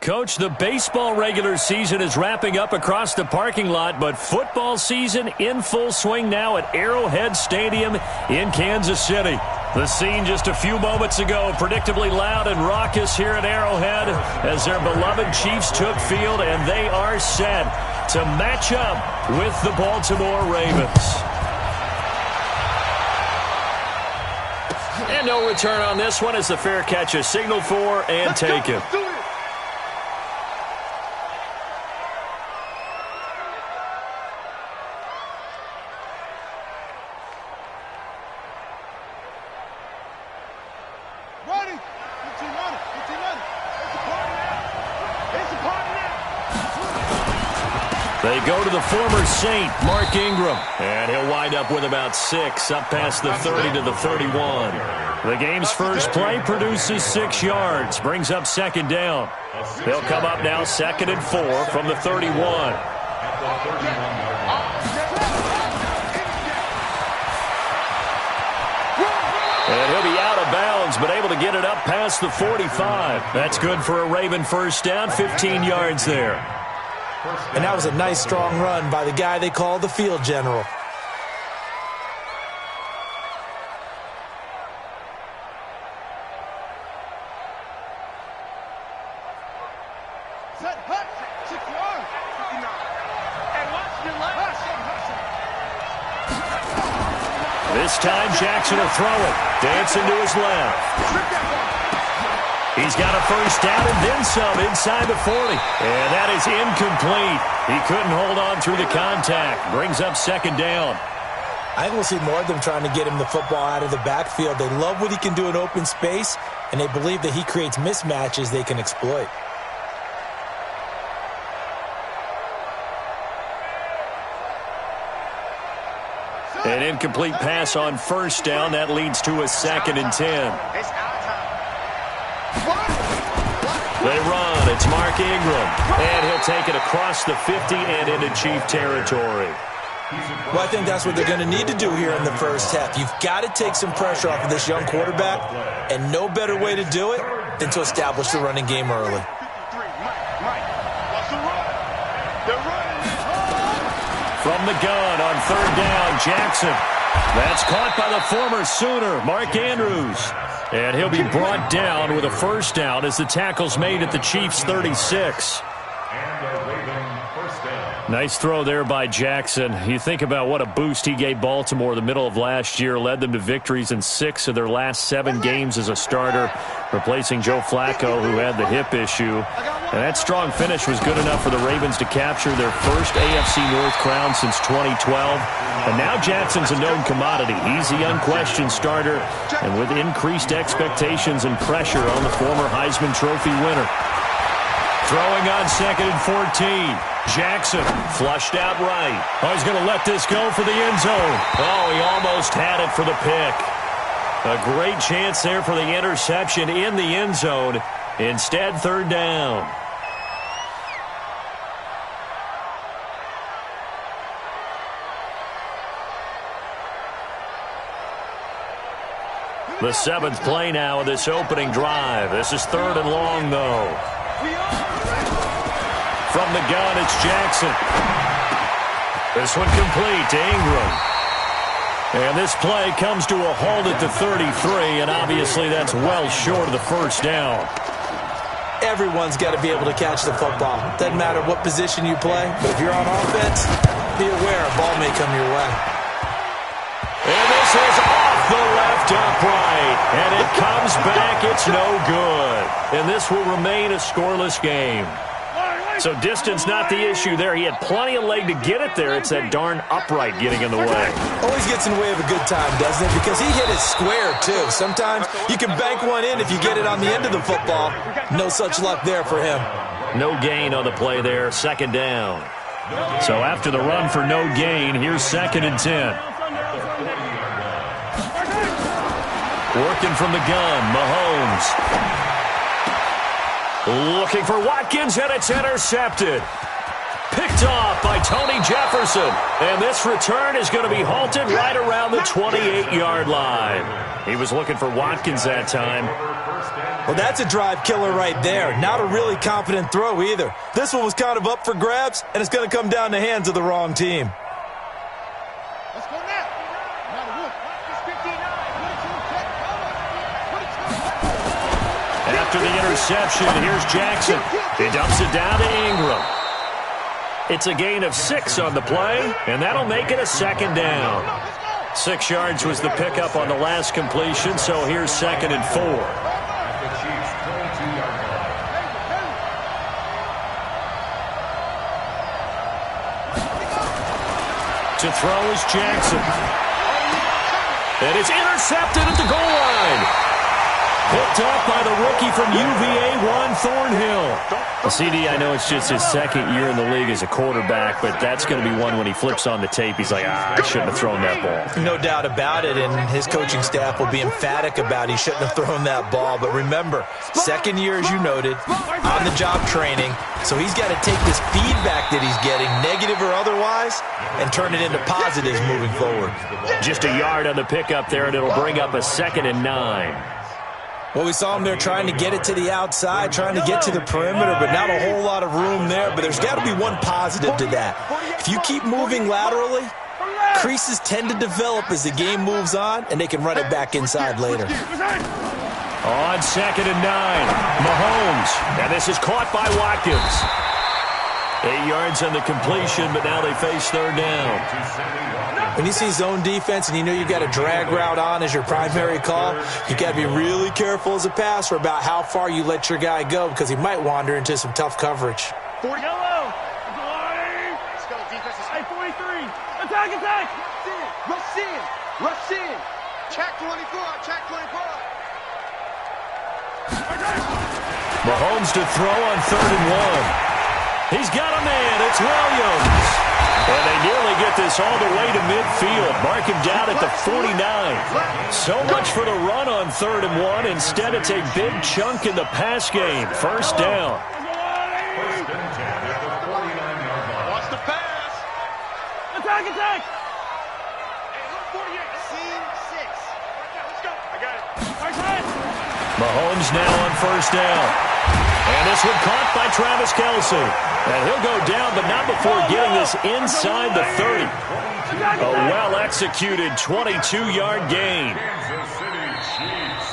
Coach, the baseball regular season is wrapping up across the parking lot, but football season in full swing now at Arrowhead Stadium in Kansas City. The scene just a few moments ago, predictably loud and raucous here at Arrowhead as their beloved Chiefs took field, and they are set to match up with the Baltimore Ravens. And no return on this one as the fair catch is signaled for and taken. They go to the former Saint, Mark Ingram, and he'll wind up with about 6, up past the 30 to the 31. The game's first play produces 6 yards, brings up second down. They'll come up now 2nd and 4 from the 31. And he'll be out of bounds, but able to get it up past the 45. That's good for a Raven first down, 15 yards there. And that was a nice, strong run by the guy they call the field general. This time Jackson will throw it. Dancing to his left. He's got a first down and then some inside the 40. And that is incomplete. He couldn't hold on through the contact. Brings up second down. I think we'll see more of them trying to get him the football out of the backfield. They love what he can do in open space, and they believe that he creates mismatches they can exploit. An incomplete pass on first down. That leads to a 2nd and 10. They run. It's Mark Ingram. And he'll take it across the 50 and into Chief territory. Well, I think that's what they're going to need to do here in the first half. You've got to take some pressure off of this young quarterback, and no better way to do it than to establish the running game early. From the gun on 3rd down, Jackson. That's caught by the former Sooner, Mark Andrews. And he'll be brought down with a first down as the tackle's made at the Chiefs' 36. Nice throw there by Jackson. You think about what a boost he gave Baltimore the middle of last year, led them to victories in 6 of their last 7 games as a starter, replacing Joe Flacco, who had the hip issue. And that strong finish was good enough for the Ravens to capture their first AFC North crown since 2012. And now Jackson's a known commodity. He's the unquestioned starter, and with increased expectations and pressure on the former Heisman Trophy winner. Throwing on 2nd and 14. Jackson flushed out right. Oh, he's going to let this go for the end zone. Oh, he almost had it for the pick. A great chance there for the interception in the end zone. Instead, 3rd down. The 7th play now of this opening drive. This is 3rd and long, though. From the gun, it's Jackson. This one complete to Ingram. And this play comes to a halt at the 33, and obviously that's well short of the first down. Everyone's got to be able to catch the football. Doesn't matter what position you play, but if you're on offense, be aware a ball may come your way. And this is off the left upright, and it comes back. It's no good. And this will remain a scoreless game. So distance not the issue there. He had plenty of leg to get it there. It's that darn upright getting in the way. Always gets in the way of a good time, doesn't it? Because he hit it square, too. Sometimes you can bank one in if you get it on the end of the football. No such luck there for him. No gain on the play there. 2nd down. So after the run for no gain, here's 2nd and 10. Working from the gun, Mahomes. Looking for Watkins, and it's intercepted. Picked off by Tony Jefferson. And this return is going to be halted right around the 28-yard line. He was looking for Watkins that time. Well, that's a drive killer right there. Not a really confident throw either. This one was kind of up for grabs, and it's going to come down the hands of the wrong team. Let's go now. After the interception, here's Jackson. He dumps it down to Ingram. It's a gain of 6 on the play, and that'll make it a second down. 6 yards was the pickup on the last completion, so here's 2nd and 4. To throw is Jackson. And it's intercepted at the goal line. Picked off by the rookie from UVA, Thornhill. CD, I know it's just his 2nd year in the league as a quarterback, but that's going to be one when he flips on the tape. He's like, I shouldn't have thrown that ball. No doubt about it, and his coaching staff will be emphatic about he shouldn't have thrown that ball. But remember, 2nd year, as you noted, on-the-job training, so he's got to take this feedback that he's getting, negative or otherwise, and turn it into positives moving forward. Just a yard on the pickup there, and it'll bring up a 2nd and 9. Well, we saw him there trying to get it to the outside, trying to get to the perimeter, but not a whole lot of room there. But there's got to be one positive to that. If you keep moving laterally, creases tend to develop as the game moves on, and they can run it back inside later. On 2nd and 9, Mahomes. And this is caught by Watkins. 8 yards on the completion, but now they face 3rd down. When you see zone defense and you know you've got a drag route on as your primary call, you've got to be really careful as a passer about how far you let your guy go because he might wander into some tough coverage. 40. Yellow. Let's go, defense. 43. Attack. Rush in. Check 24. Mahomes to throw on 3rd and 1. He's got a man. It's Williams. And they nearly get this all the way to midfield. Mark him down at the 49. So much for the run on 3rd and 1. Instead, it's a big chunk in the pass game. 1st down. Watch the pass. Attack. Hey, look, 48. Scene 6. Let's go. I got it. Mahomes now on 1st down. And this one caught by Travis Kelce. And he'll go down, but not before getting this inside the 30. A well-executed 22-yard gain.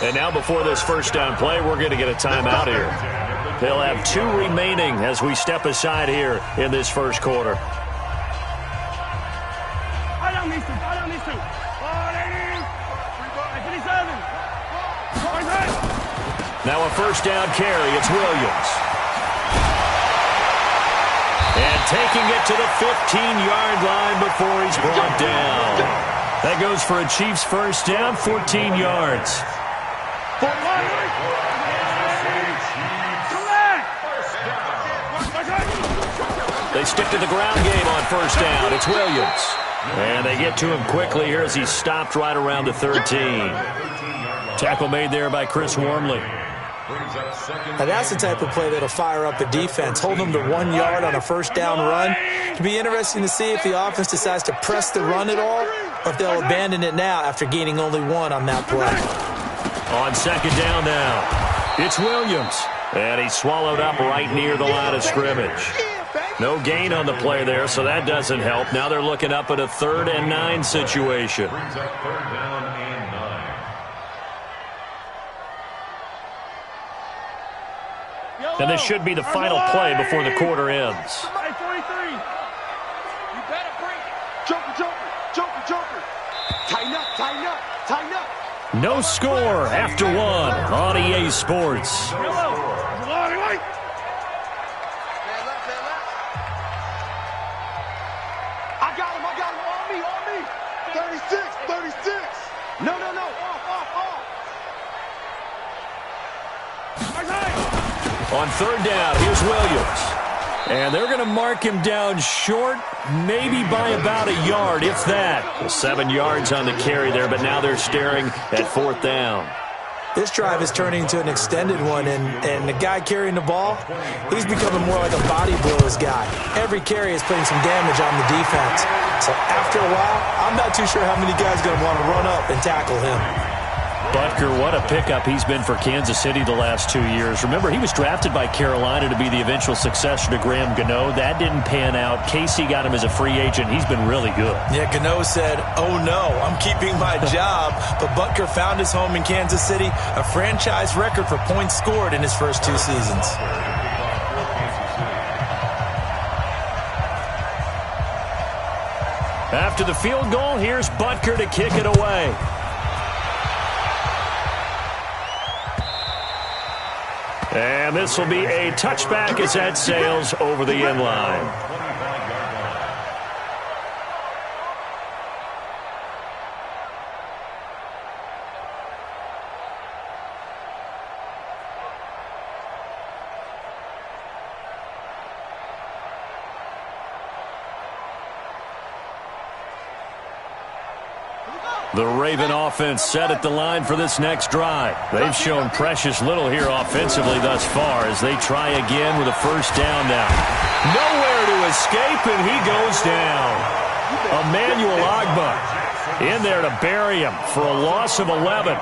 And now before this 1st down play, we're going to get a timeout here. They'll have 2 remaining as we step aside here in this 1st quarter. I don't need to. 57. Now a 1st down carry. It's Williams. And taking it to the 15-yard line before he's brought down. That goes for a Chiefs 1st down, 14 yards. They stick to the ground game on 1st down. It's Williams. And they get to him quickly here as he's stopped right around the 13. Tackle made there by Chris Wormley. Now that's the type of play that'll fire up a defense. Hold them to 1 yard on a 1st down run. It'll be interesting to see if the offense decides to press the run at all or if they'll abandon it now after gaining only 1 on that play. On 2nd down now, it's Williams. And he's swallowed up right near the line of scrimmage. No gain on the play there, so that doesn't help. Now they're looking up at a 3rd and 9 situation. And this should be the final play before the quarter ends. 43. You better break it. Joker. Tighten up. No score after 1 on EA Sports. I got him. On me. 36. No. Off. On 3rd down, here's Williams. And they're going to mark him down short, maybe by about a yard, if that. Well, 7 yards on the carry there, but now they're staring at 4th down. This drive is turning into an extended one, and the guy carrying the ball, he's becoming more like a body blows guy. Every carry is putting some damage on the defense. So after a while, I'm not too sure how many guys are going to want to run up and tackle him. Butker, what a pickup he's been for Kansas City the last 2 years. Remember, he was drafted by Carolina to be the eventual successor to Graham Gano. That didn't pan out. Casey got him as a free agent. He's been really good. Yeah, Gano said, "Oh no, I'm keeping my job." But Butker found his home in Kansas City, a franchise record for points scored in his first 2 seasons. After the field goal, here's Butker to kick it away. And this will be a touchback as that sails over the end line. The Raven offense set at the line for this next drive. They've shown precious little here offensively thus far as they try again with a first down now. Nowhere to escape, and he goes down. Emmanuel Ogbah in there to bury him for a loss of 11.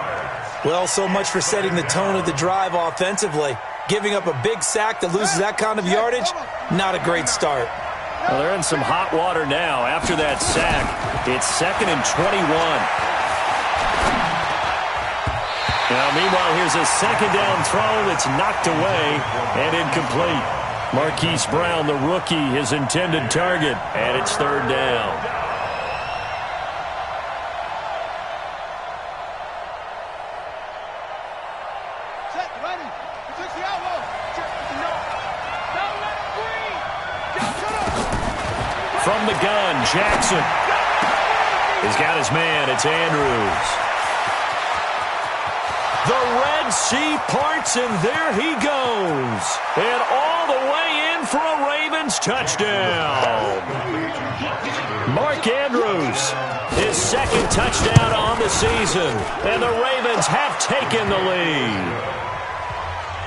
Well, so much for setting the tone of the drive offensively. Giving up a big sack that loses that kind of yardage, not a great start. Well, they're in some hot water now after that sack. It's 2nd and 21. Now, meanwhile, here's a second down throw that's knocked away and incomplete. Marquise Brown, the rookie, his intended target, and it's 3rd down. Set, ready. Protect the elbow. From the gun, Jackson. He's got his man. It's Andrews. The Red Sea parts, and there he goes. And all the way in for a Ravens touchdown. Mark Andrews, his 2nd touchdown on the season. And the Ravens have taken the lead.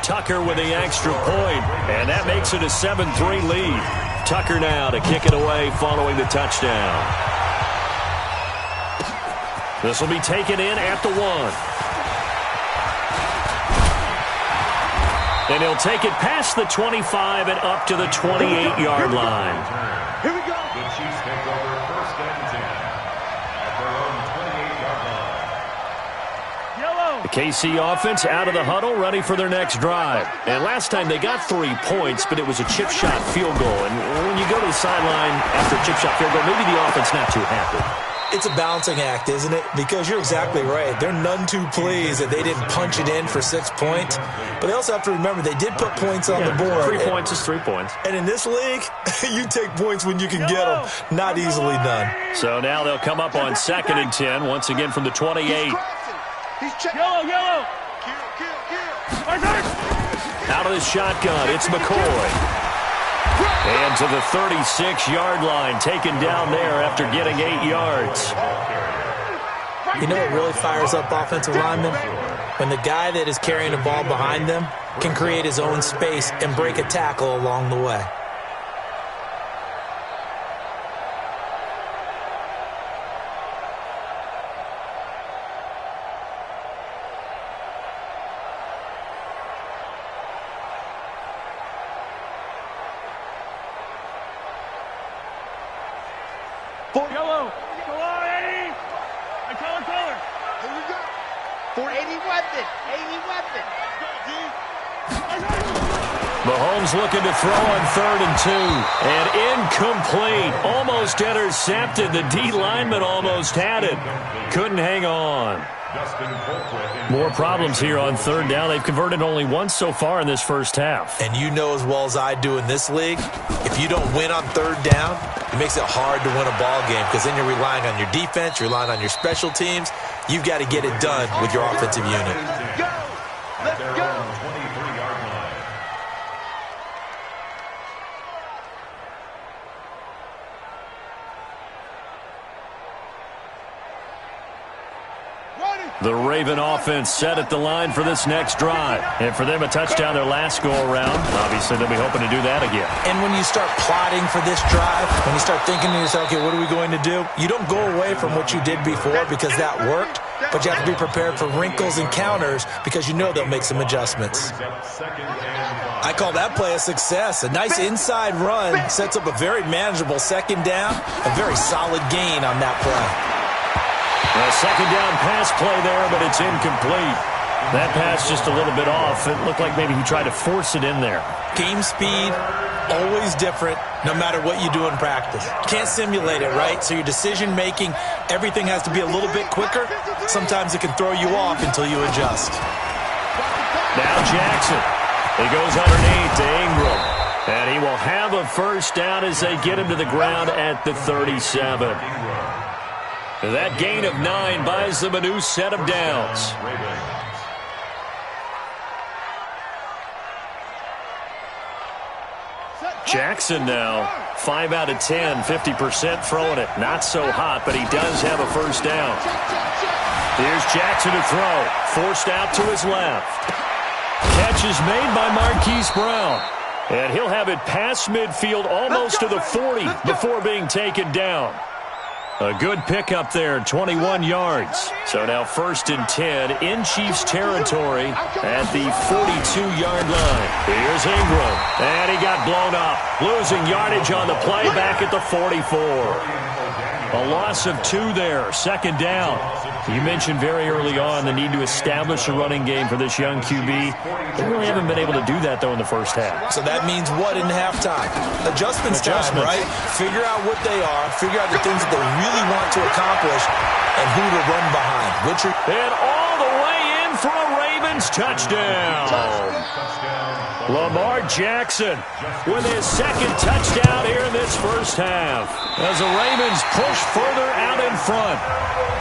Tucker with the extra point, and that makes it a 7-3 lead. Tucker now to kick it away following the touchdown. This will be taken in at the 1. And he'll take it past the 25 and up to the 28-yard line. Here we go. The Chiefs take over 1st and 10 at their own 28-yard line. Yellow. The KC offense out of the huddle, ready for their next drive. And last time they got 3 points, but it was a chip shot field goal. And when you go to the sideline after a chip shot field goal, maybe the offense not too happy. It's a balancing act, isn't it? Because you're exactly right. They're none too pleased that they didn't punch it in for 6 points. But they also have to remember they did put points on the board. 3 points is 3 points. And in this league, you take points when you can get them. Not easily done. So now they'll come up on 2nd and 10, once again from the 28. He's checking. Yellow. Kill. Out of the shotgun, it's McCoy. And to the 36-yard line, taken down there after getting 8 yards. You know what really fires up offensive linemen? When the guy that is carrying the ball behind them can create his own space and break a tackle along the way. Yellow. Come on, Eddie. I call it color. Here we go. For 80 weapon. 80 weapon. Mahomes looking to throw on 3rd and 2. And incomplete. Almost intercepted. The D lineman almost had it. Couldn't hang on. More problems here on 3rd down. They've converted only once so far in this first half. And you know as well as I do in this league, if you don't win on 3rd down, it makes it hard to win a ball game because then you're relying on your defense, you're relying on your special teams. You've got to get it done with your offensive unit. Go. Let's go. The Raven offense set at the line for this next drive. And for them, a touchdown their last go-around. Obviously, they'll be hoping to do that again. And when you start plotting for this drive, when you start thinking to yourself, okay, what are we going to do? You don't go away from what you did before because that worked. but you have to be prepared for wrinkles and counters because you know they'll make some adjustments. I call that play a success. A nice inside run sets up a very manageable second down, a very solid gain on that play. A second down pass play there, but it's incomplete. That pass just a little bit off. It looked like maybe he tried to force it in there. Game speed, always different, no matter what you do in practice. Can't simulate it, right? So your decision-making, everything has to be a little bit quicker. Sometimes it can throw you off until you adjust. Now Jackson. He goes underneath to Ingram. And he will have a first down as they get him to the ground at the 37. That gain of 9 buys them a new set of downs. Jackson now, 5 out of 10, 50% throwing it. Not so hot, but he does have a first down. Here's Jackson to throw. Forced out to his left. Catch is made by Marquise Brown. And he'll have it past midfield almost to the 40 before being taken down. A good pickup there, 21 yards. So now 1st and 10 in Chiefs territory at the 42-yard line. Here's Ingram. And he got blown up. Losing yardage on the play back at the 44. A loss of 2 there, 2nd down. You mentioned very early on the need to establish a running game for this young QB. They really haven't been able to do that, though, in the first half. So that means what in halftime? Adjustments time, right? Figure out what they are, figure out the things that they really want to accomplish, and who to run behind. And all the way in for a Ravens touchdown. Lamar Jackson with his 2nd touchdown here in this first half as the Ravens push further out in front.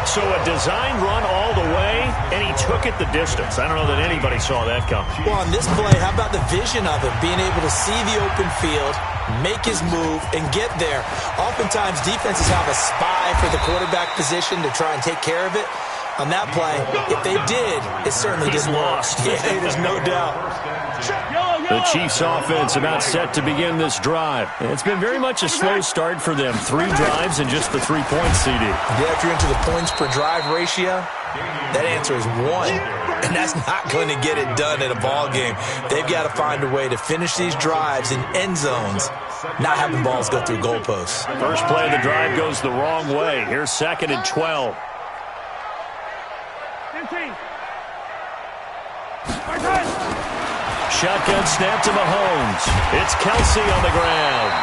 So a designed run all the way, and he took it the distance. I don't know that anybody saw that coming. Well, on this play, how about the vision of him, being able to see the open field, make his move, and get there. Oftentimes, defenses have a spy for the quarterback position to try and take care of it. On that play, if they did, it certainly didn't work. Yeah, there's no doubt. The Chiefs offense about set to begin this drive. It's been very much a slow start for them. 3 drives and just the 3 points, CD. Yeah, if you're into the points per drive ratio, that answer is 1. And that's not going to get it done in a ball game. They've got to find a way to finish these drives in end zones, not having balls go through goalposts. First play of the drive goes the wrong way. Here's 2nd and 12. 15. Shotgun snap to Mahomes. It's Kelsey on the ground.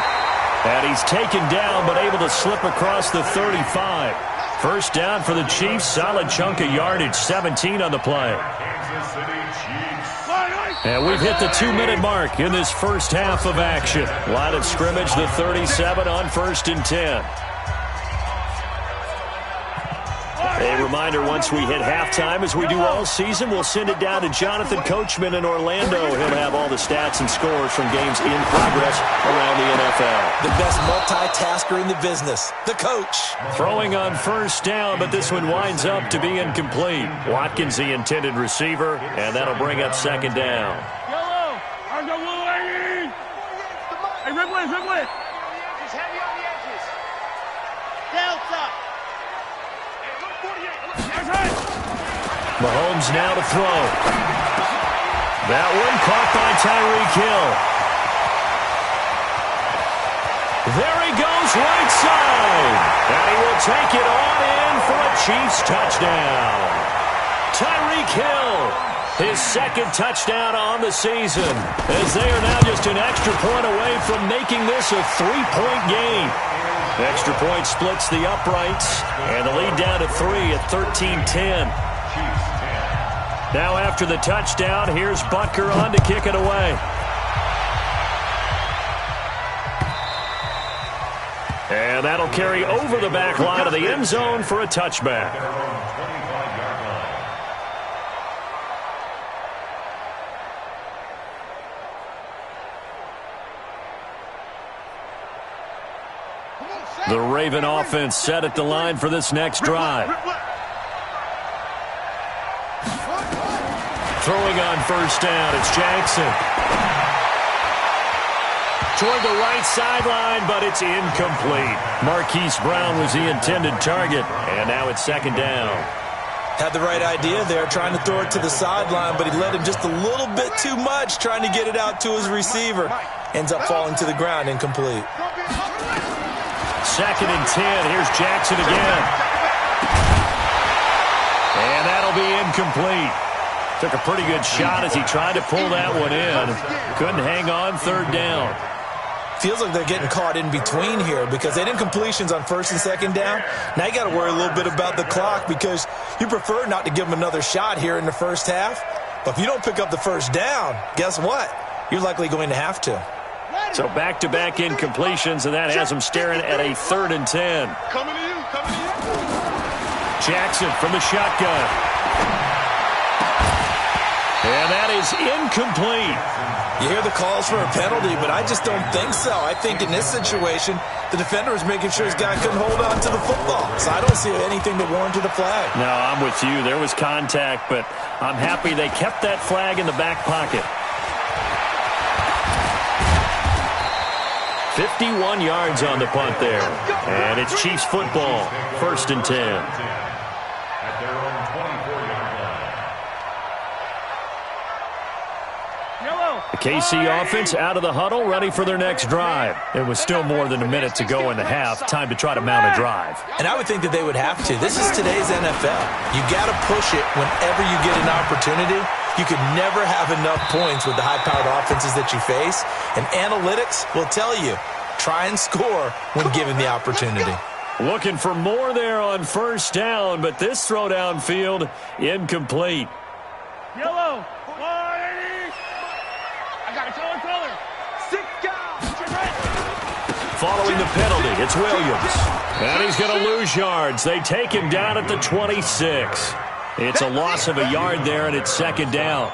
And he's taken down but able to slip across the 35. First down for the Chiefs. Solid chunk of yardage. 17 on the play. And we've hit the 2-minute mark in this first half of action. Line of scrimmage, the 37 on 1st and 10. A reminder, once we hit halftime, as we do all season, we'll send it down to Jonathan Coachman in Orlando. He'll have all the stats and scores from games in progress around the NFL. The best multitasker in the business, the coach. Throwing on first down, but this one winds up to be incomplete. Watkins, the intended receiver, and that'll bring up 2nd down. Yellow. Hey, ribble it. Just heavy on the edges. Delta. Mahomes now to throw. That one caught by Tyreek Hill. There he goes right side. And he will take it on in for a Chiefs touchdown. Tyreek Hill, his 2nd touchdown on the season, as they are now just an extra point away from making this a 3-point game. Extra point splits the uprights, and the lead down to 3 at 13-10. Now after the touchdown, here's Butker on to kick it away. And that'll carry over the back line of the end zone for a touchback. The Raven offense set at the line for this next drive. Throwing on first down, it's Jackson. Toward the right sideline, but it's incomplete. Marquise Brown was the intended target, and now it's 2nd down. Had the right idea there, trying to throw it to the sideline, but he let him just a little bit too much, trying to get it out to his receiver. Ends up falling to the ground, incomplete. 2nd and 10. Here's Jackson again. And that'll be incomplete. Took a pretty good shot as he tried to pull that one in. Couldn't hang on 3rd down. Feels like they're getting caught in between here because they didn't completions on 1st and 2nd down. Now you got to worry a little bit about the clock because you prefer not to give them another shot here in the first half. But if you don't pick up the 1st down, guess what? You're likely going to have to. So back-to-back incompletions, and that has them staring at a 3rd and 10. Coming to you, coming to you. Jackson from the shotgun. And that is incomplete. You hear the calls for a penalty, but I just don't think so. I think in this situation, the defender was making sure his guy couldn't hold on to the football. So I don't see anything that warranted a flag. No, I'm with you. There was contact, but I'm happy they kept that flag in the back pocket. 51 yards on the punt there. And it's Chiefs football, 1st and 10. At their own 24-yard line. The KC offense out of the huddle, ready for their next drive. It was still more than a minute to go in the half. Time to try to mount a drive. And I would think that they would have to. This is today's NFL. You got to push it whenever you get an opportunity. You could never have enough points with the high-powered offenses that you face. And analytics will tell you, try and score when given the opportunity. Looking for more there on 1st down, but this throw downfield, incomplete. Yellow. 180. I got it. Color. 6 guys. Following the penalty, it's Williams. And he's going to lose yards. They take him down at the 26. It's a loss of a yard there, and it's 2nd down.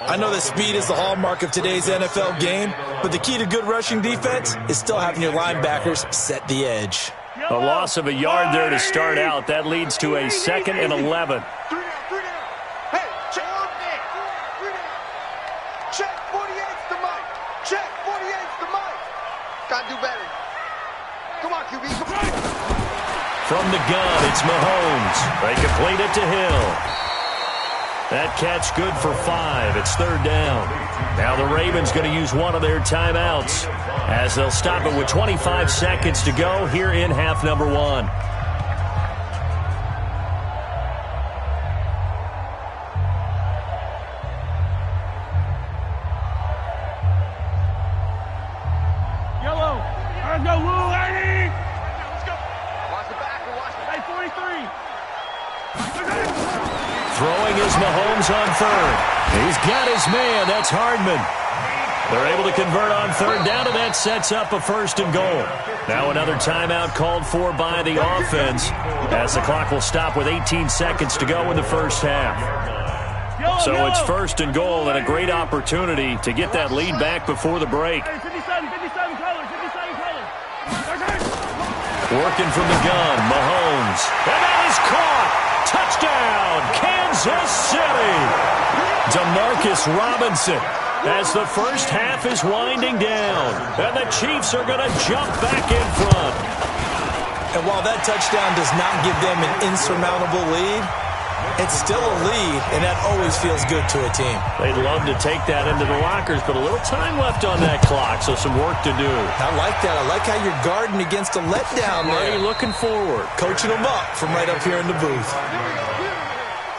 I know that speed is the hallmark of today's NFL game, but the key to good rushing defense is still having your linebackers set the edge. A loss of a yard there to start out. That leads to a 2nd and 11. 3 down. Hey, check. Check 48's the mic. Check 48's the mic. Gotta do better. Come on, QB. Come on. From the gun, it's Mahomes. They complete it to Hill. That catch good for 5. It's 3rd down. Now the Ravens going to use one of their timeouts as they'll stop it with 25 seconds to go here in half number 1. Yellow. Let's go, Lou, Eddie. Let's go. Watch the back. Watch the back. 43. Throwing is Mahomes on 3rd. He's got his man. That's Hardman. They're able to convert on 3rd down, and that sets up a 1st and goal. Now another timeout called for by the offense as the clock will stop with 18 seconds to go in the 1st half. So it's 1st and goal and a great opportunity to get that lead back before the break. 57 colors. Working from the gun, Mahomes. And that is caught. Touchdown, Kansas City. Demarcus Robinson as the 1st half is winding down. And the Chiefs are going to jump back in front. And while that touchdown does not give them an insurmountable lead, it's still a lead, and that always feels good to a team. They'd love to take that into the lockers, but a little time left on that clock, so some work to do. I like that. I like how you're guarding against a letdown Already there. looking forward. Coaching them up from right up here in the booth.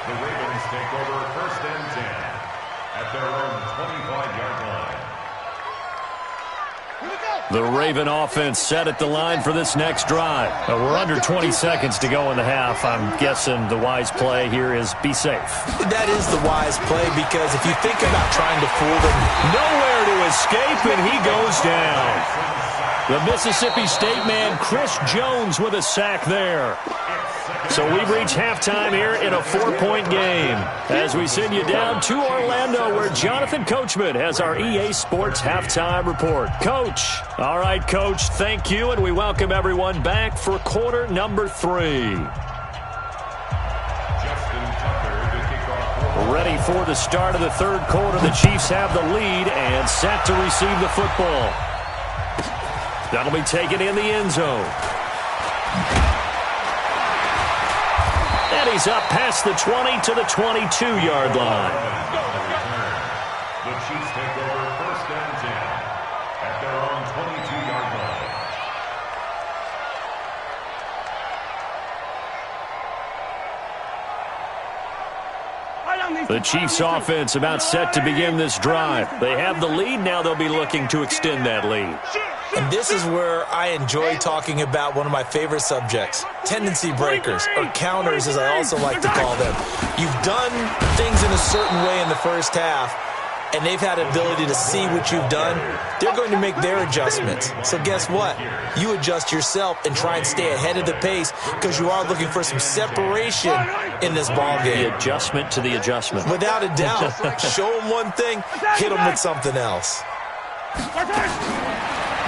The Ravens take over 1st and 10 at their own 25-yard line. The Raven offense set at the line for this next drive. We're under 20 seconds to go in the half. I'm guessing the wise play here is be safe. That is the wise play because if you think about trying to fool them, Nowhere to escape, and he goes down. The Mississippi State man, Chris Jones, with a sack there. So we've reached halftime here in a 4-point game as we send you down to Orlando where Jonathan Coachman has our EA Sports halftime report. Coach. All right, Coach, thank you, and we welcome everyone back for quarter number 3. Ready for the start of the 3rd quarter. The Chiefs have the lead and set to receive the football. That'll be taken in the end zone. And he's up past the 20 to the 22-yard line. The Chiefs take over first and 10 at their own 22-yard line. The Chiefs offense about set to begin this drive. They have the lead. Now they'll be looking to extend that lead. And this is where I enjoy talking about one of my favorite subjects, tendency breakers, or counters as I also like to call them. You've done things in a certain way in the first half, and they've had ability to see what you've done. They're going to make their adjustments. So guess what? You adjust yourself and try and stay ahead of the pace because you are looking for some separation in this ball game. The adjustment to the adjustment. Without a doubt. Show them one thing, hit them with something else.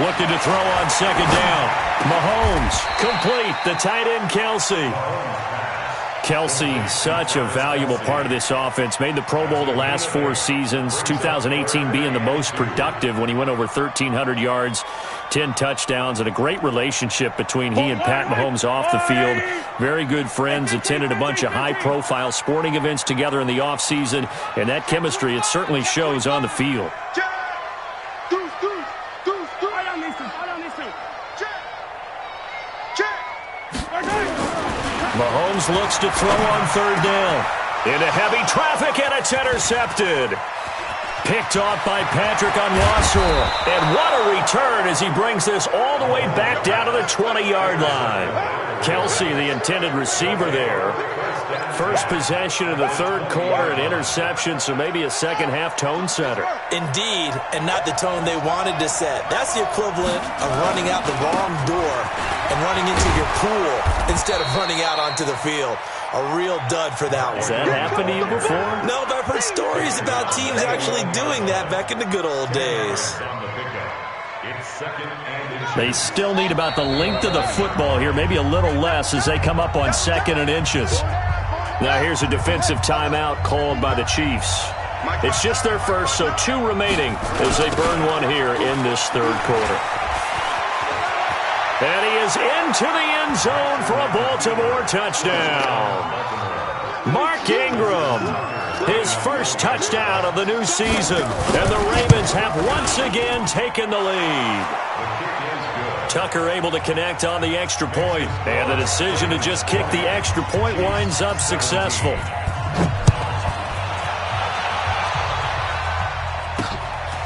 Looking to throw on second down. Mahomes, complete. The tight end, Kelsey. Kelsey, such a valuable part of this offense. Made the Pro Bowl the last 4 seasons. 2018 being the most productive when he went over 1,300 yards, 10 touchdowns, and a great relationship between he and Pat Mahomes off the field. Very good friends, attended a bunch of high-profile sporting events together in the offseason, and that chemistry, it certainly shows on the field. Mahomes looks to throw on third down. Into heavy traffic, and it's intercepted. Picked off by Patrick Onwuasor. And what a return as he brings this all the way back down to the 20-yard line. Kelsey, the intended receiver there. First possession of the third quarter, an interception, so maybe a second-half tone setter. Indeed, and not the tone they wanted to set. That's the equivalent of running out the wrong door and running into your pool instead of running out onto the field. A real dud for that one. Has that happened to you before? No, but I've heard stories about teams actually doing that back in the good old days. They still need about the length of the football here, maybe a little less as they come up on 2nd and inches. Now here's a defensive timeout called by the Chiefs. It's just their first, so 2 remaining as they burn one here in this third quarter. And he is into the end zone for a Baltimore touchdown. Mark Ingram, his first touchdown of the new season. And the Ravens have once again taken the lead. Tucker able to connect on the extra point. And the decision to just kick the extra point winds up successful.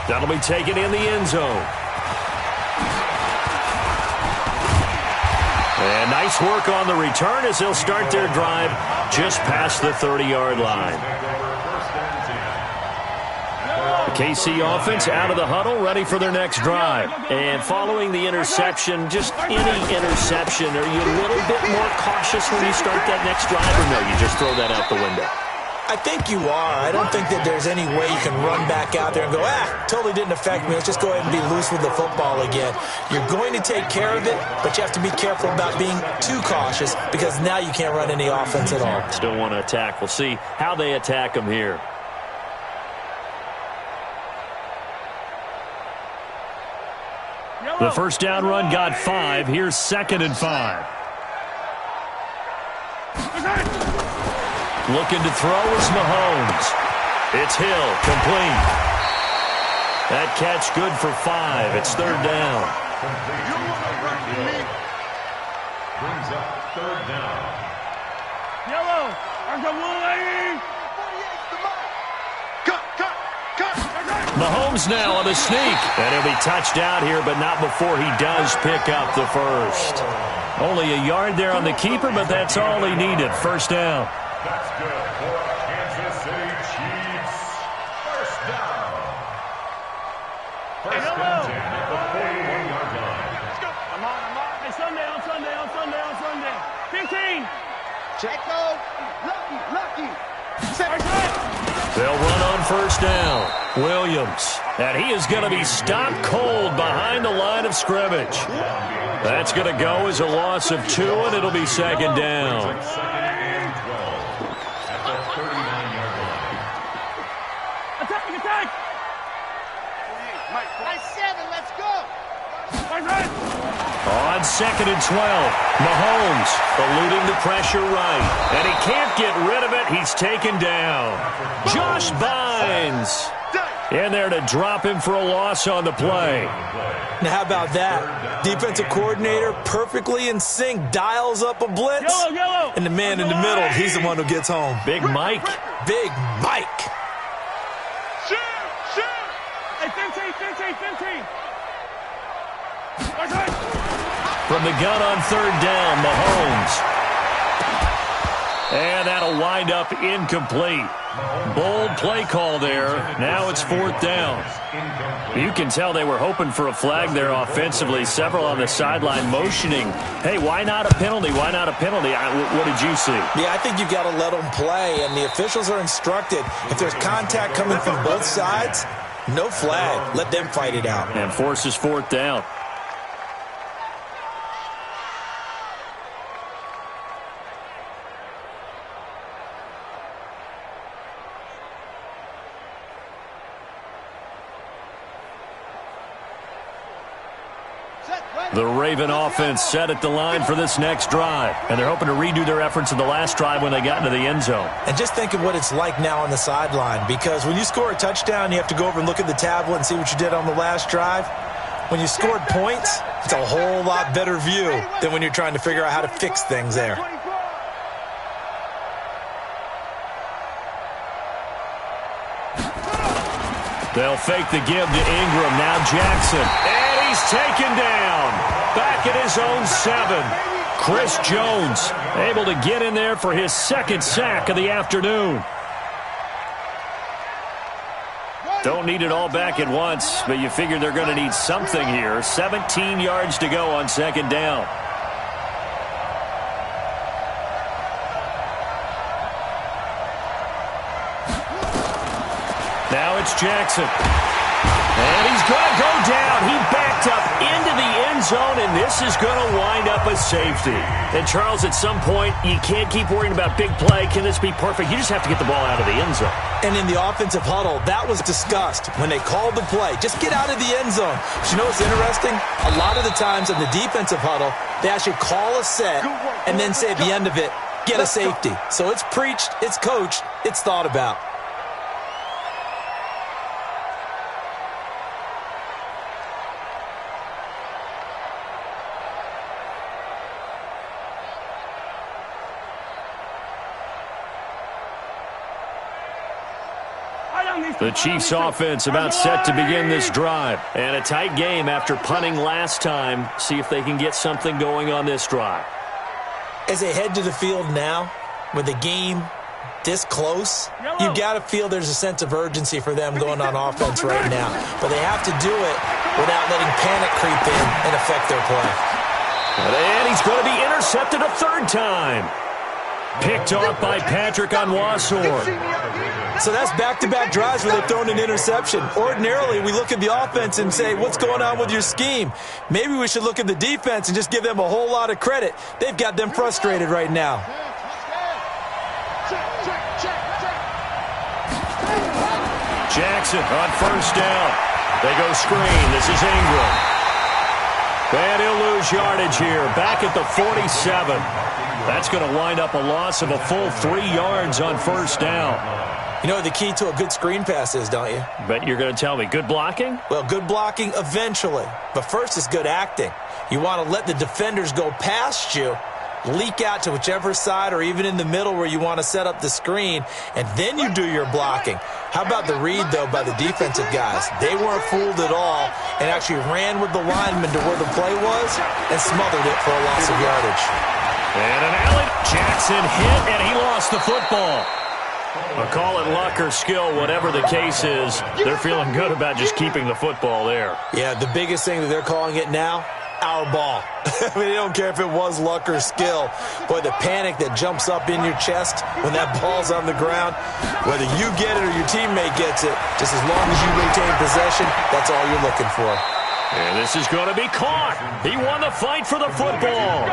That'll be taken in the end zone. And nice work on the return as they'll start their drive just past the 30-yard line. The KC offense out of the huddle, ready for their next drive. And following the interception, just any interception, are you a little bit more cautious when you start that next drive, or no, you just throw that out the window? I think you are. I don't think that there's any way you can run back out there and go, totally didn't affect me. Let's just go ahead and be loose with the football again. You're going to take care of it, but you have to be careful about being too cautious because now you can't run any offense at all. Still want to attack. We'll see how they attack them here. The first down run got 5. Here's 2nd and 5. Looking to throw is Mahomes. It's Hill, complete. That catch good for 5. It's third down. Brings up third down. Yellow, I'm the 180. Cut. Mahomes now on the sneak. And he'll be touched out here, but not before he does pick up the first. Only a yard there on the keeper, but that's all he needed. First down. That's good for Kansas City Chiefs. First down. First and 10 at the 41-yard line. Let's go. I'm on. Hey, Sunday. 15. Checo. Lucky. They'll run on first down. Williams. And he is going to be stopped cold behind the line of scrimmage. That's going to go as a loss of 2, and it'll be second down. Attack! By 7, let's go! On 2nd and 12, Mahomes eluding the pressure right. And he can't get rid of it. He's taken down. Josh BUMz in there to drop him for a loss on the play. Now, how about that? Defensive coordinator perfectly in sync, dials up a blitz. And the man in the middle, he's the one who gets home. Big Mike. Big Mike. Shoot! Hey, 15. From the gun on 3rd down, Mahomes. And that'll wind up incomplete. Bold play call there. Now it's 4th down. You can tell they were hoping for a flag there offensively. Several on the sideline motioning. Hey, why not a penalty? Why not a penalty? What did you see? Yeah, I think you've got to let them play, and the officials are instructed. If there's contact coming from both sides, no flag. Let them fight it out. And forces 4th down. The Raven offense set at the line for this next drive. And they're hoping to redo their efforts in the last drive when they got into the end zone. And just think of what it's like now on the sideline. Because when you score a touchdown, you have to go over and look at the tablet and see what you did on the last drive. When you scored points, it's a whole lot better view than when you're trying to figure out how to fix things there. They'll fake the give to Ingram. Now Jackson. And he's taken down. Back at his own 7. Chris Jones able to get in there for his 2nd sack of the afternoon. Don't need it all back at once, but you figure they're going to need something here. 17 yards to go on 2nd down. Now it's Jackson. And he's going to go down. He backed up into the end zone, and this is going to wind up a safety. And, Charles, at some point, you can't keep worrying about big play. Can this be perfect? You just have to get the ball out of the end zone. And in the offensive huddle, that was discussed when they called the play. Just get out of the end zone. But you know what's interesting? A lot of the times in the defensive huddle, they actually call a set and then say at the end of it, get a safety. So it's preached, it's coached, it's thought about. The Chiefs offense about set to begin this drive. And a tight game after punting last time. See if they can get something going on this drive. As they head to the field now, with the game this close, you got to feel there's a sense of urgency for them going on offense right now. But they have to do it without letting panic creep in and affect their play. And he's going to be intercepted a 3rd time. Picked off by Patrick Onwuasor. So that's back-to-back drives where they've thrown an interception. Ordinarily, we look at the offense and say, what's going on with your scheme? Maybe we should look at the defense and just give them a whole lot of credit. They've got them frustrated right now. Jackson on 1st down. They go screen. This is Ingram. And he'll lose yardage here. Back at the 47. That's going to wind up a loss of a full 3 yards on 1st down. You know what the key to a good screen pass is, don't you? Bet you're going to tell me. Good blocking? Well, good blocking eventually. But first is good acting. You want to let the defenders go past you, leak out to whichever side or even in the middle where you want to set up the screen, and then you do your blocking. How about the read, though, by the defensive guys? They weren't fooled at all and actually ran with the lineman to where the play was and smothered it for a loss of yardage. And an alley. Jackson hit, and he lost the football. I'll call it luck or skill, whatever the case is. They're feeling good about just keeping the football there. Yeah, the biggest thing that they're calling it now, our ball. I mean, they don't care if it was luck or skill. Boy, the panic that jumps up in your chest when that ball's on the ground, whether you get it or your teammate gets it, just as long as you retain possession, that's all you're looking for. And this is going to be caught. He won the fight for the football.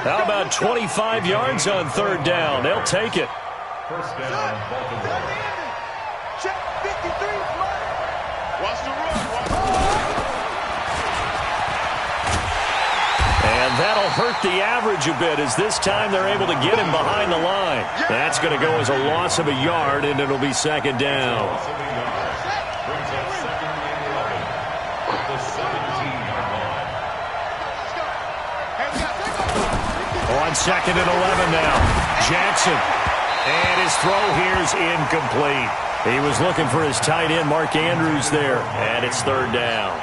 How about 25 yards on 3rd down? They'll take it. 1st down, Baltimore. Check 53. Watch the run. And that'll hurt the average a bit as this time they're able to get him behind the line. That's going to go as a loss of a yard, and it'll be second down. On second and 11 now. Jackson. And his throw here is incomplete. He was looking for his tight end, Mark Andrews, there. And it's third down.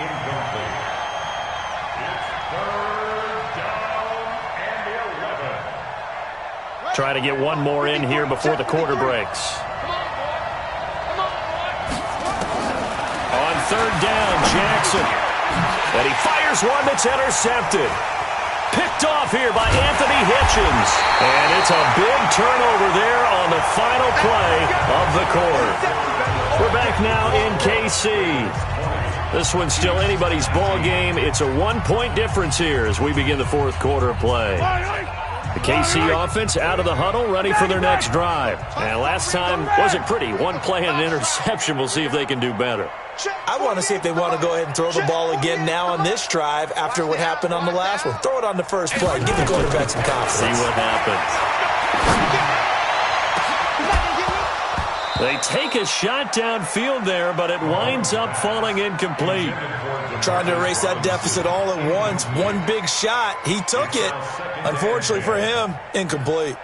Try to get one more in here before the quarter breaks. On third down, Jackson. And he fires one that's intercepted. Picked off here by Anthony Hitchens. And it's a big turnover there on the final play of the quarter. We're back now in KC. This one's still anybody's ball game. It's a 1-point difference here as we begin the fourth quarter of play. The KC offense out of the huddle, ready for their next drive. And last time wasn't pretty. One play and an interception. We'll see if they can do better. I want to see if they want to go ahead and throw the ball again now on this drive after what happened on the last one. Throw it on the first play. Give the quarterback some confidence. See what happens. They take a shot downfield there, but it winds up falling incomplete. Trying to erase that deficit all at once. One big shot. He took it. Unfortunately for him, incomplete.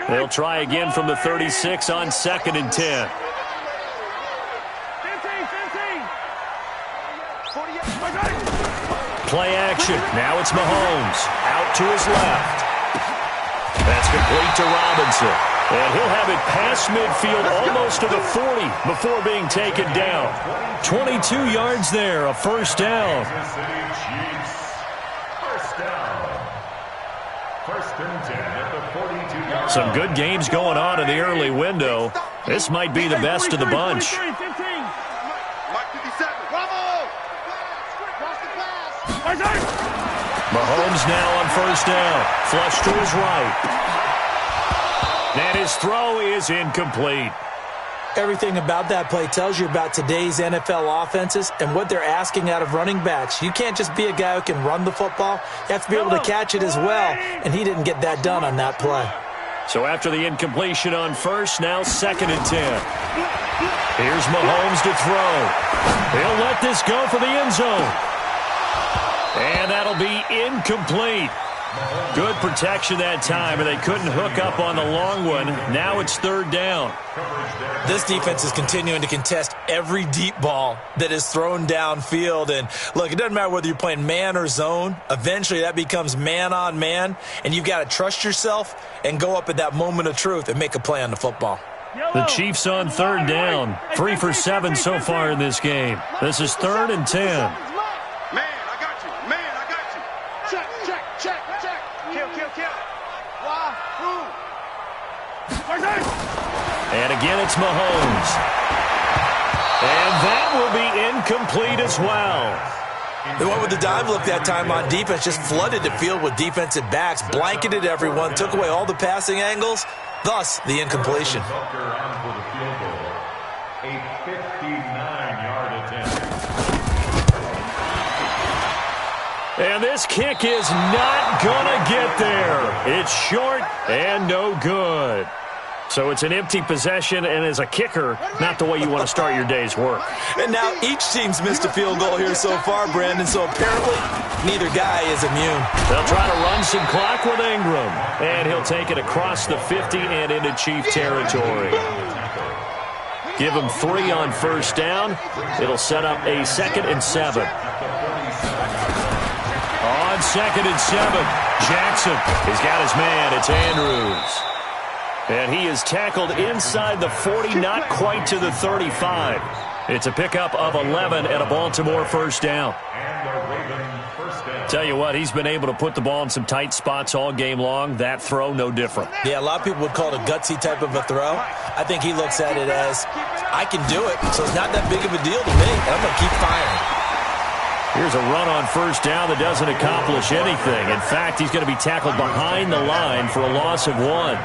They'll try again from the 36 on second and 10. Play action. Now it's Mahomes. Out to his left. That's complete to Robinson. And he'll have it past midfield almost to the 40 before being taken down. 22 yards there, a first down. Some good games going on in the early window. This might be the best of the bunch. Mahomes now on first down. Flush to his right. And his throw is incomplete. Everything about that play tells you about today's NFL offenses and what they're asking out of running backs. You can't just be a guy who can run the football. You have to be able to catch it as well, and he didn't get that done on that play. So after the incompletion on first, now second and 10. Here's Mahomes to throw. He'll let this go for the end zone. And that'll be incomplete. Good protection that time, and they couldn't hook up on the long one. Now it's third down. This defense is continuing to contest every deep ball that is thrown downfield. And, look, it doesn't matter whether you're playing man or zone. Eventually that becomes man on man, and you've got to trust yourself and go up at that moment of truth and make a play on the football. The Chiefs on third down. 3 for 7 so far in this game. This is third and 10. And again, it's Mahomes. And that will be incomplete as well. They went with the dive look that time on defense, just flooded the field with defensive backs, blanketed everyone, took away all the passing angles, thus the incompletion. A 59-yard attempt. And this kick is not going to get there. It's short and no good. So it's an empty possession, and as a kicker, not the way you want to start your day's work. And now each team's missed a field goal here so far, Brandon, so apparently neither guy is immune. They'll try to run some clock with Ingram, and he'll take it across the 50 and into Chief territory. Give him 3 on first down. It'll set up a second and 7. On second and 7, Jackson. He's got his man. It's Andrews. And he is tackled inside the 40, not quite to the 35. It's a pickup of 11 and a Baltimore first down. Tell you what, he's been able to put the ball in some tight spots all game long. That throw, no different. Yeah, a lot of people would call it a gutsy type of a throw. I think he looks at it as, I can do it, so it's not that big of a deal to me, and I'm going to keep firing. Here's a run on first down that doesn't accomplish anything. In fact, he's going to be tackled behind the line for a loss of 1.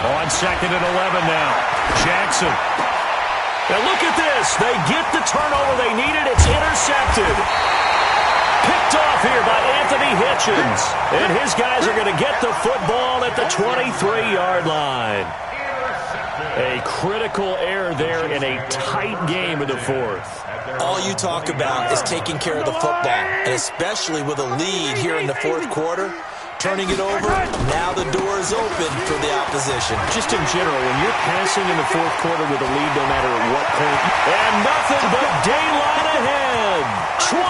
On 2nd and 11 now. Jackson. And look at this. They get the turnover they needed. It's intercepted. Picked off here by Anthony Hitchens. And his guys are going to get the football at the 23-yard line. A critical error there in a tight game in the fourth. All you talk about is taking care of the football, and especially with a lead here in the fourth quarter, turning it over, now the door is open for the opposition. Just in general, when you're passing in the fourth quarter with a lead, no matter at what point, and nothing but daylight ahead. 20.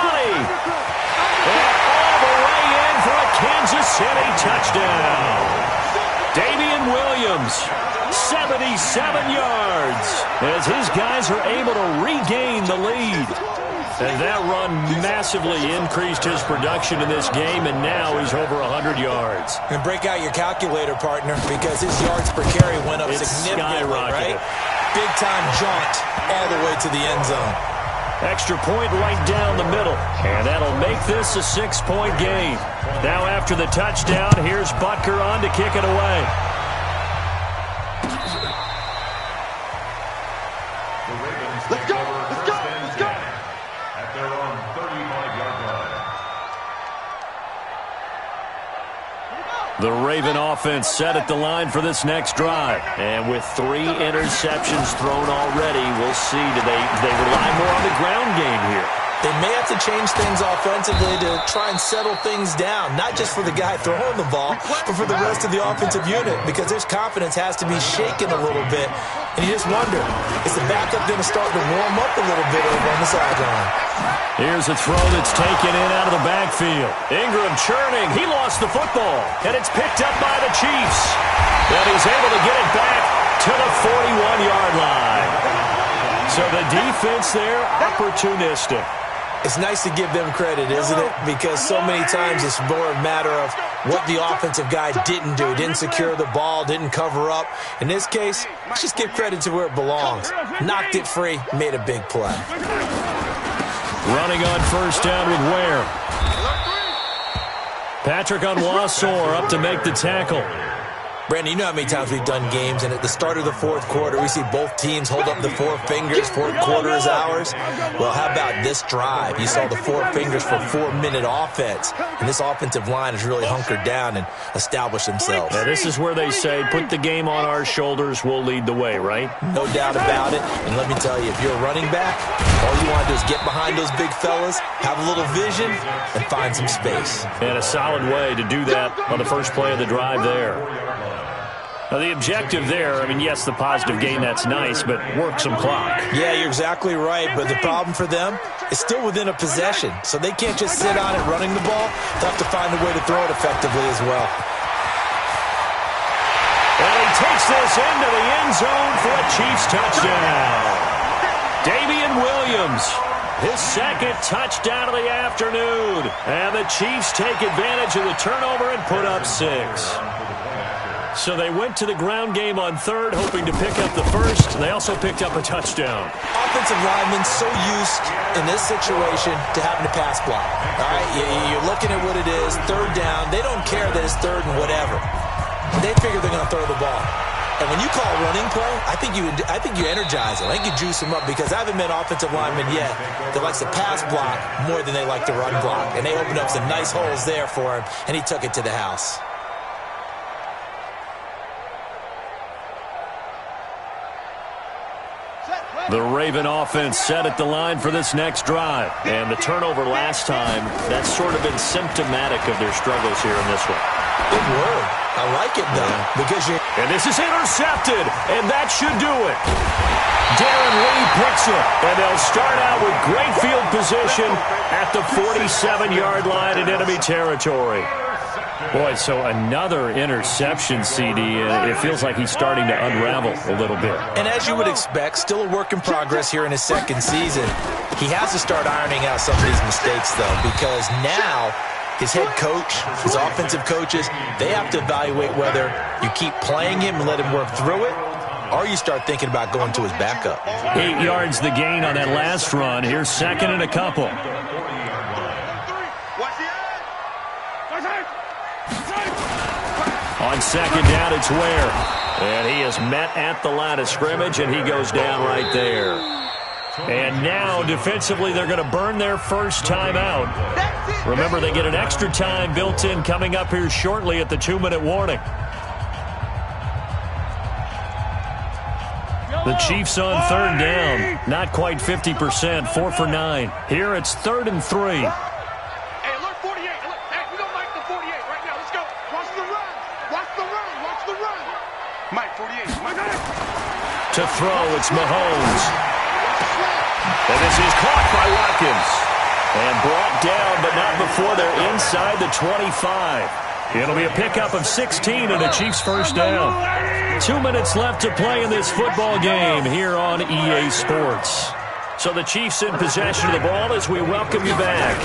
And all the way in for a Kansas City touchdown. Damian Williams, 77 yards, as his guys are able to regain the lead. And that run massively increased his production in this game, and now he's over 100 yards. And break out your calculator, partner, because his yards per carry went up significantly, right? Big-time jaunt all the way to the end zone. Extra point right down the middle, and that'll make this a 6-point game. Now after the touchdown, here's Butker on to kick it away. Let's go! Let's go! Let's go! At their own 35-yard line. The Raven offense set at the line for this next drive. And with 3 interceptions thrown already, we'll see. Do they rely more on the ground game here? They may have to change things offensively to try and settle things down, not just for the guy throwing the ball, but for the rest of the offensive unit, because his confidence has to be shaken a little bit. And you just wonder, is the backup going to start to warm up a little bit over on the sideline? Here's a throw that's taken in out of the backfield. Ingram churning. He lost the football, and it's picked up by the Chiefs. And he's able to get it back to the 41-yard line. So the defense there, opportunistic. It's nice to give them credit, isn't it? Because so many times it's more a matter of what the offensive guy didn't do. Didn't secure the ball, didn't cover up. In this case, let's just give credit to where it belongs. Knocked it free, made a big play. Running on first down with Ware. Patrick Onwuasor up to make the tackle. Brandon, you know how many times we've done games, and at the start of the fourth quarter, we see both teams hold up the 4 fingers, fourth quarter is ours. Well, how about this drive? You saw the 4 fingers for 4-minute offense, and this offensive line has really hunkered down and established themselves. Now, this is where they say, put the game on our shoulders, we'll lead the way, right? No doubt about it, and let me tell you, if you're a running back, all you want to do is get behind those big fellas, have a little vision, and find some space. And a solid way to do that on the first play of the drive there. Now, the objective there, I mean, yes, the positive gain, that's nice, but work some clock. Yeah, you're exactly right, but the problem for them is still within a possession, so they can't just sit on it running the ball. They'll have to find a way to throw it effectively as well. And he takes this into the end zone for a Chiefs touchdown. Damian Williams, his second touchdown of the afternoon. And the Chiefs take advantage of the turnover and put up 6. So they went to the ground game on third, hoping to pick up the first. They also picked up a touchdown. Offensive linemen so used in this situation to having to pass block. All right, you're looking at what it is, third down. They don't care that it's third and whatever. They figure they're going to throw the ball. And when you call a running play, I think you energize them. I think you juice them up, because I haven't met offensive linemen yet that likes to pass block more than they like to run block. And they opened up some nice holes there for him, and he took it to the house. The Raven offense set at the line for this next drive. And the turnover last time, that's sort of been symptomatic of their struggles here in this one. Good word. I like it, though, because you're... And this is intercepted, and that should do it. Darren Lee picks it, and they'll start out with great field position at the 47-yard line in enemy territory. Boy, so another interception, CD. It feels like he's starting to unravel a little bit. And as you would expect, still a work in progress here in his second season. He has to start ironing out some of these mistakes, though, because now his head coach, his offensive coaches, they have to evaluate whether you keep playing him and let him work through it, or you start thinking about going to his backup. 8 yards the gain on that last run. Here's second and a couple. On second down, it's Ware. And he is met at the line of scrimmage, and he goes down right there. And now, defensively, they're going to burn their first timeout. Remember, they get an extra time built in coming up here shortly at the 2-minute warning. The Chiefs on third down. Not quite 50%, 4 for 9. Here it's 3rd and 3. Hey, look, 48. Look, hey, we don't like the 48 right now. Let's go. Watch the run. Watch the run. Watch the run. Mike, 48. To throw, it's Mahomes. And this is caught by Watkins. And brought down, but not before they're inside the 25. It'll be a pickup of 16 and a Chiefs first down. 2 minutes left to play in this football game here on EA Sports. So the Chiefs in possession of the ball as we welcome you back.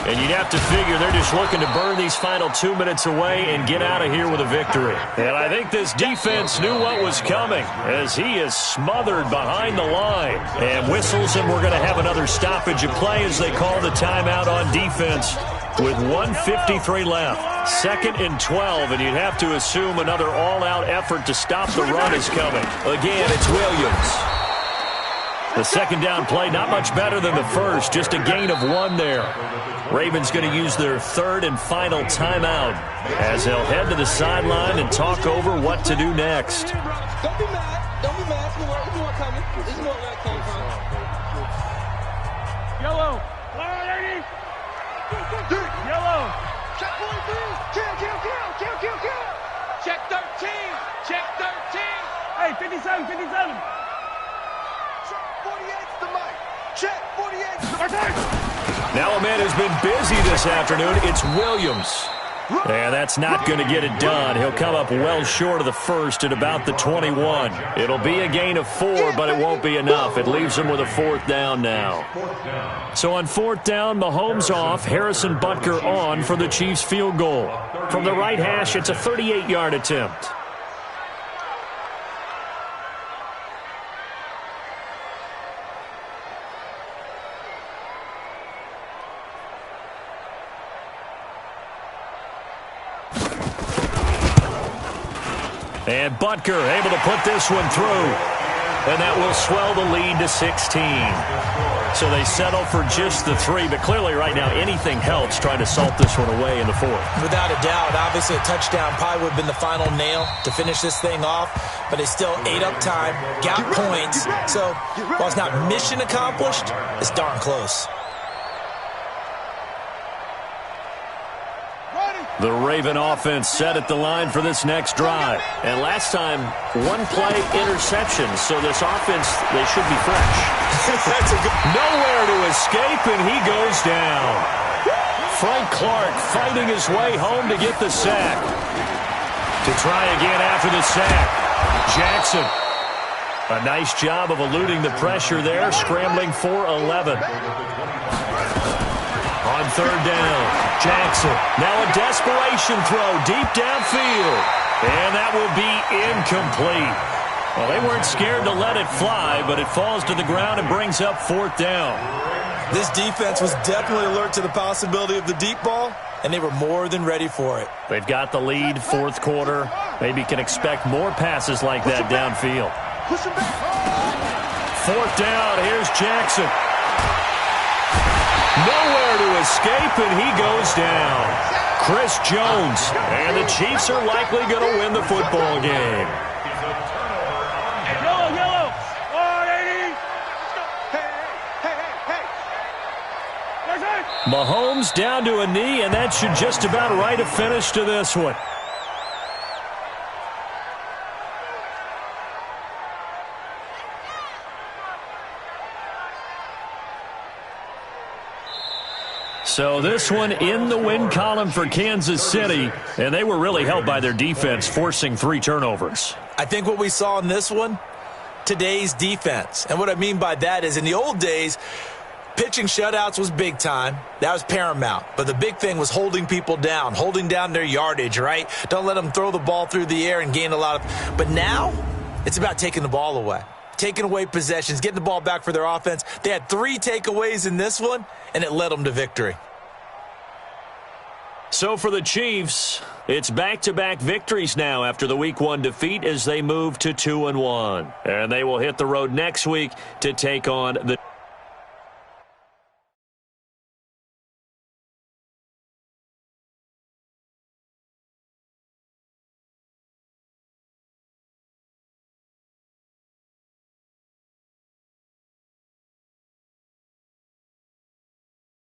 And you'd have to figure they're just looking to burn these final 2 minutes away and get out of here with a victory. And I think this defense knew what was coming as he is smothered behind the line. And whistles, and we're going to have another stoppage of play as they call the timeout on defense with 1:53 left. 2nd and 12, and you'd have to assume another all-out effort to stop the run is coming. Again, it's Williams. The second down play, not much better than the first, just a gain of 1 there. Ravens going to use their 3rd and final timeout as they'll head to the sideline and talk over what to do next. Don't be mad. Don't be mad. There's more coming. There's more where it comes from. Yellow. Lady. Yellow. Check 43. Kill. Check 13. Check 13. Hey, 57. Check 48's the mic. Check 48's the mic. Now a man who's been busy this afternoon, it's Williams. And that's not going to get it done. He'll come up well short of the first at about the 21. It'll be a gain of 4, but it won't be enough. It leaves him with a 4th down now. So on 4th down, Mahomes off, Harrison Butker on for the Chiefs field goal. From the right hash, it's a 38-yard attempt. And Butker able to put this one through. And that will swell the lead to 16. So they settle for just the 3. But clearly right now anything helps trying to salt this one away in the 4th. Without a doubt, obviously a touchdown probably would have been the final nail to finish this thing off. But they still ate up time, got points. So while it's not mission accomplished, it's darn close. The Raven offense set at the line for this next drive. And last time, 1-play interception. So this offense, they should be fresh. Nowhere to escape, and he goes down. Frank Clark fighting his way home to get the sack. To try again after the sack. Jackson. A nice job of eluding the pressure there, scrambling for 11. On 3rd down, Jackson. Now a desperation throw deep downfield. And that will be incomplete. Well, they weren't scared to let it fly, but it falls to the ground and brings up 4th down. This defense was definitely alert to the possibility of the deep ball, and they were more than ready for it. They've got the lead, 4th quarter. Maybe can expect more passes like that downfield. 4th down, here's Jackson. Nowhere to escape, and he goes down. Chris Jones, and the Chiefs are likely going to win the football game. Yellow. 180. Hey. Mahomes down to a knee, and that should just about write a finish to this one. So this one in the win column for Kansas City, and they were really helped by their defense, forcing 3 turnovers. I think what we saw in this one, today's defense. And what I mean by that is in the old days, pitching shutouts was big time. That was paramount. But the big thing was holding people down, holding down their yardage, right? Don't let them throw the ball through the air and gain a lot of. But now it's about taking the ball away, taking away possessions, getting the ball back for their offense. They had 3 takeaways in this one, and it led them to victory. So for the Chiefs, It's back-to-back victories now after the Week 1 defeat as they move to 2-1. And they will hit the road next week to take on the